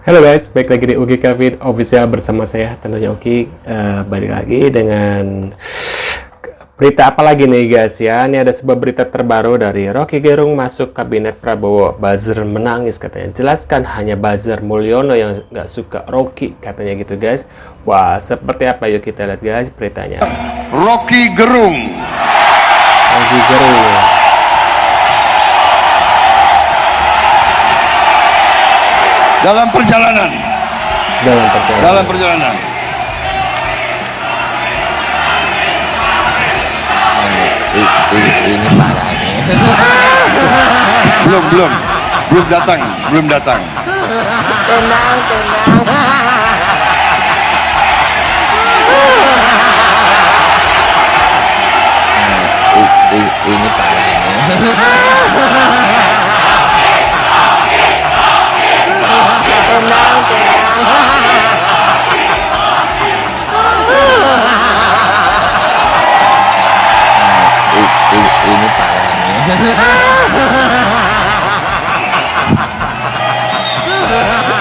Halo guys, balik lagi di Ugi Kevin Official bersama saya tentunya Ugi. Balik lagi dengan berita apa lagi nih guys ya. Ini ada sebuah berita terbaru dari Rocky Gerung masuk kabinet Prabowo. Buzzer menangis katanya. Jelaskan hanya Buzzer Mulyono yang nggak suka Rocky katanya gitu guys. Wah, seperti apa yuk kita lihat guys beritanya. Rocky Gerung. Rocky Gerung. Dalam perjalanan. Ini parah nih. Belum datang. Tenang. Ini parah nih. Tenang. Ini parah nih.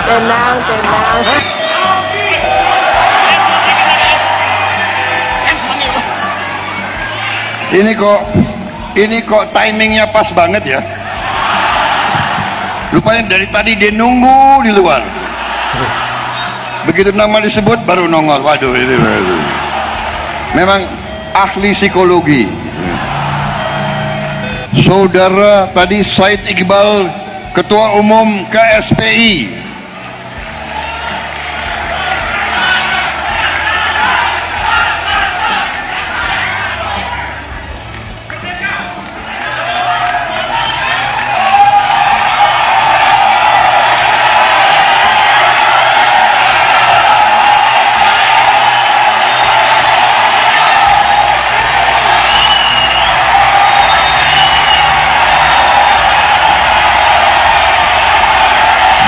Tenang. Ini kok timingnya pas banget ya. Rupanya dari tadi dia nunggu di luar. Begitu nama disebut baru nongol. Waduh. Memang ahli psikologi. Saudara tadi Said Iqbal, Ketua Umum KSPI.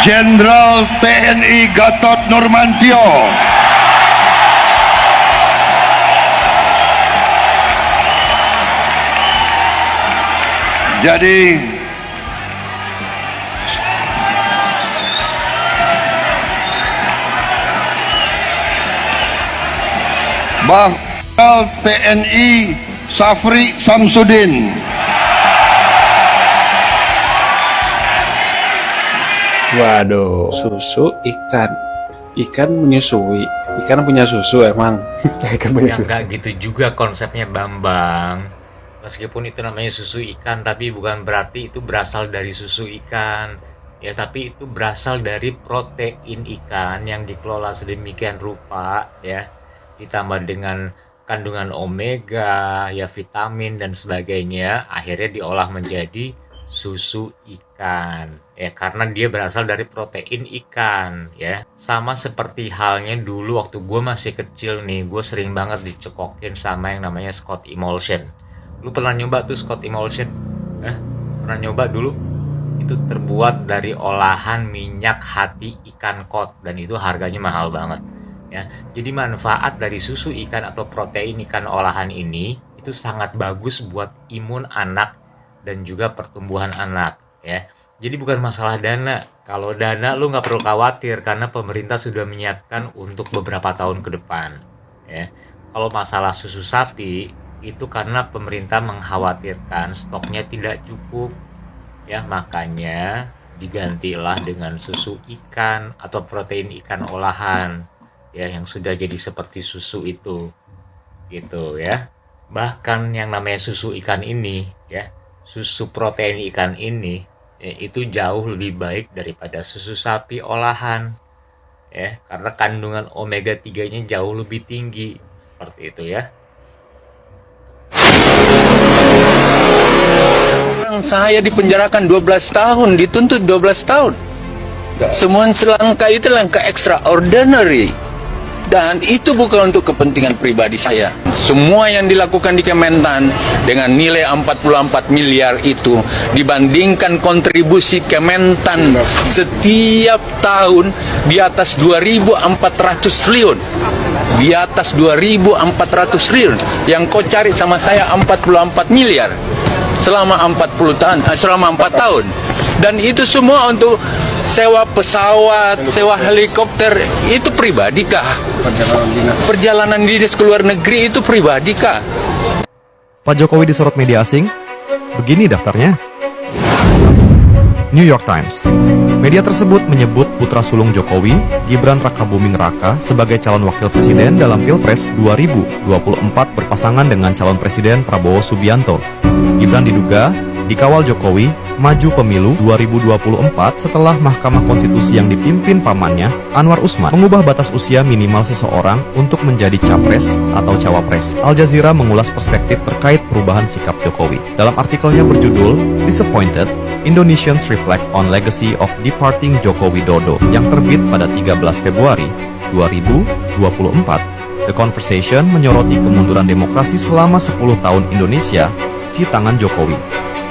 Jenderal TNI Gatot Nurmantio, jadi Jenderal TNI Safri Samsudin. Waduh. Susu ikan menyusui, ikan punya susu emang. Ikan punya Ya susu. nggak gitu juga konsepnya Bambang. Meskipun itu namanya susu ikan, tapi bukan berarti itu berasal dari susu ikan. Ya, tapi itu berasal dari protein ikan yang dikelola sedemikian rupa, ya. Ditambah dengan kandungan omega, ya vitamin dan sebagainya, akhirnya diolah menjadi susu ikan. Ya, karena dia berasal dari protein ikan, ya. Sama seperti halnya dulu waktu gue masih kecil nih, gue sering banget dicekokin sama yang namanya Scott Emulsion. Lu pernah nyoba tuh Scott Emulsion? Pernah nyoba dulu? Itu terbuat dari olahan minyak hati ikan kod, dan itu harganya mahal banget, ya. Jadi manfaat dari susu ikan atau protein ikan olahan ini itu sangat bagus buat imun anak dan juga pertumbuhan anak, ya. Jadi bukan masalah dana. Kalau dana lu nggak perlu khawatir karena pemerintah sudah menyiapkan untuk beberapa tahun ke depan, ya. Kalau masalah susu sapi itu karena pemerintah mengkhawatirkan stoknya tidak cukup, ya, makanya digantilah dengan susu ikan atau protein ikan olahan, ya, yang sudah jadi seperti susu itu, gitu ya. Bahkan yang namanya susu ikan ini, ya, susu protein ikan ini, ya, itu jauh lebih baik daripada susu sapi olahan, ya, karena kandungan omega 3-nya jauh lebih tinggi, seperti itu ya. Saya dipenjarakan 12 tahun, dituntut 12 tahun. Semua langkah itu langkah extraordinary. Dan itu bukan untuk kepentingan pribadi saya. Semua yang dilakukan di Kementan dengan nilai 44 miliar itu dibandingkan kontribusi Kementan setiap tahun di atas 2.400 triliun. Di atas 2.400 triliun. Yang kau cari sama saya 44 miliar. selama 40 tahun, selama 4 tahun. Dan itu semua untuk sewa pesawat, sewa helikopter, itu pribadikah? Perjalanan dinas ke luar negeri itu pribadikah? Pak Jokowi disorot media asing? Begini daftarnya. New York Times. Media tersebut menyebut putra sulung Jokowi, Gibran Rakabuming Raka, sebagai calon wakil presiden dalam Pilpres 2024 berpasangan dengan calon presiden Prabowo Subianto. Gibran diduga dikawal Jokowi maju pemilu 2024 setelah Mahkamah Konstitusi yang dipimpin pamannya, Anwar Usman, mengubah batas usia minimal seseorang untuk menjadi capres atau cawapres. Al Jazeera mengulas perspektif terkait perubahan sikap Jokowi. Dalam artikelnya berjudul Disappointed, Indonesians Reflect on Legacy of Departing Joko Widodo yang terbit pada 13 Februari 2024. The Conversation menyoroti kemunduran demokrasi selama 10 tahun Indonesia si tangan Jokowi,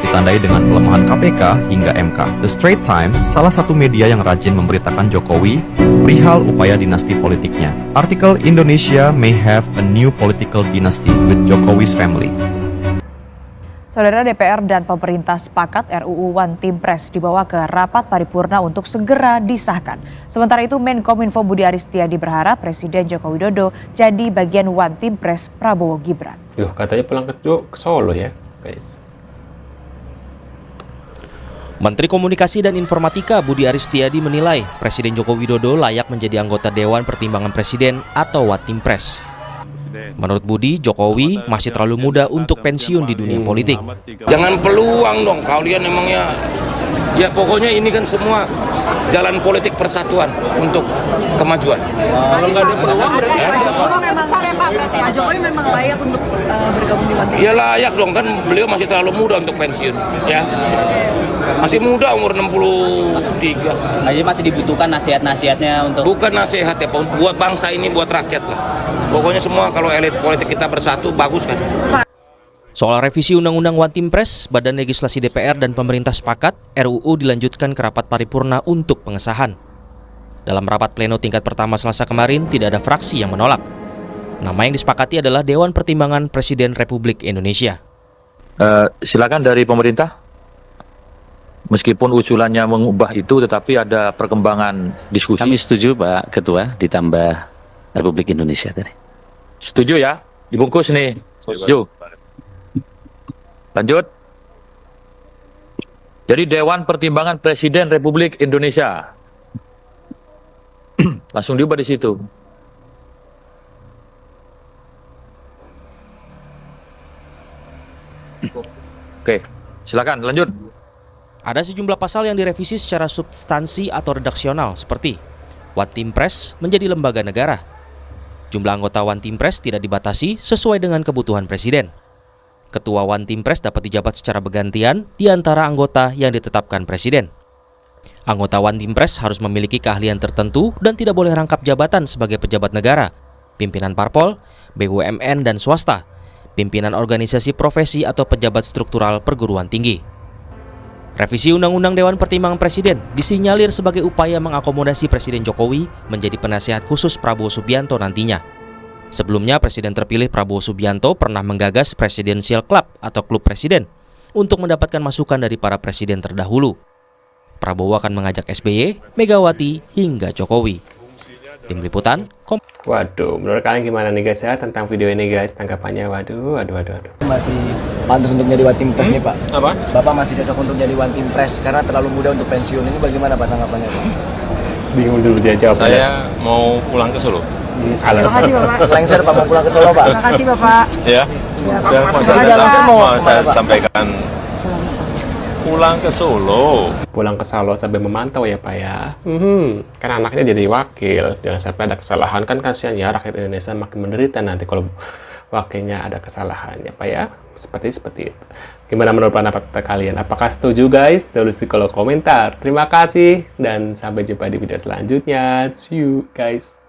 ditandai dengan pelemahan KPK hingga MK. The Straits Times, salah satu media yang rajin memberitakan Jokowi perihal upaya dinasti politiknya. Artikel Indonesia may have a new political dynasty with Jokowi's family. Saudara, DPR dan pemerintah sepakat RUU One Team Press dibawa ke rapat paripurna untuk segera disahkan. Sementara itu, Menkominfo Budi Aristiadi berharap Presiden Joko Widodo jadi bagian One Team Press Prabowo Gibran. Loh, katanya pulang ke Solo ya, guys. Menteri Komunikasi dan Informatika Budi Aristiadi menilai Presiden Joko Widodo layak menjadi anggota Dewan Pertimbangan Presiden atau One Team Press. Menurut Budi, Jokowi masih terlalu muda untuk pensiun di dunia politik. Jangan peluang dong, kalian emangnya, ya pokoknya ini kan semua jalan politik persatuan untuk kemajuan. Kalau nggak ada peluang berarti Pak Jokowi memang layak untuk bergabung di One Team. Ya layak dong, kan beliau masih terlalu muda untuk pensiun, ya. Masih muda, umur 63. Jadi masih dibutuhkan nasihat-nasihatnya untuk... Bukan nasihat ya, buat bangsa ini, buat rakyat lah. Pokoknya semua kalau elit politik kita bersatu, bagus kan. Soal revisi Undang-Undang One Team Press, Badan Legislasi DPR dan pemerintah sepakat RUU dilanjutkan ke rapat paripurna untuk pengesahan. Dalam rapat pleno tingkat pertama Selasa kemarin, tidak ada fraksi yang menolak. Nama yang disepakati adalah Dewan Pertimbangan Presiden Republik Indonesia. Silakan dari pemerintah. Meskipun usulannya mengubah itu, tetapi ada perkembangan diskusi. Kami setuju, Pak Ketua, ditambah Republik Indonesia tadi. Setuju ya? Dibungkus nih. Setuju. Lanjut. Jadi Dewan Pertimbangan Presiden Republik Indonesia. Langsung diubah di situ. Oke, silakan lanjut. Ada sejumlah pasal yang direvisi secara substansi atau redaksional seperti One Team Press menjadi lembaga negara. Jumlah anggota One Team Press tidak dibatasi sesuai dengan kebutuhan Presiden. Ketua One Team Press dapat dijabat secara bergantian di antara anggota yang ditetapkan Presiden. Anggota One Team Press harus memiliki keahlian tertentu dan tidak boleh rangkap jabatan sebagai pejabat negara, pimpinan parpol, BUMN dan swasta, pimpinan organisasi profesi atau pejabat struktural perguruan tinggi. Revisi Undang-Undang Dewan Pertimbangan Presiden disinyalir sebagai upaya mengakomodasi Presiden Jokowi menjadi penasihat khusus Prabowo Subianto nantinya. Sebelumnya, Presiden terpilih Prabowo Subianto pernah menggagas Presidential Club atau Klub Presiden untuk mendapatkan masukan dari para presiden terdahulu. Prabowo akan mengajak SBY, Megawati, hingga Jokowi. Tim Liputan, Waduh, menurut kalian gimana nih guys ya tentang video ini guys, tanggapannya? Waduh. Masih pantas untuk jadi One Team Press nih Pak? Apa? Bapak masih cocok untuk jadi One Team Press karena terlalu muda untuk pensiun. Ini bagaimana Pak tanggapannya Pak? Bingung dulu dia jawab. Saya mau pulang ke Solo. Terima kasih Bapak. Lengser Pak mau pulang ke Solo Pak. Terima kasih Bapak. Ya. Dan mau saya sampaikan pulang ke Solo. Pulang ke Solo sambil memantau ya Pak ya. Kan anaknya jadi wakil. Jangan sampai ada kesalahan, kan kasihan ya rakyat Indonesia makin menderita nanti kalau wakilnya ada kesalahan ya Pak ya. Seperti itu. Gimana menurut pendapat kalian? Apakah setuju guys? Tulis di kolom komentar. Terima kasih dan sampai jumpa di video selanjutnya. See you guys.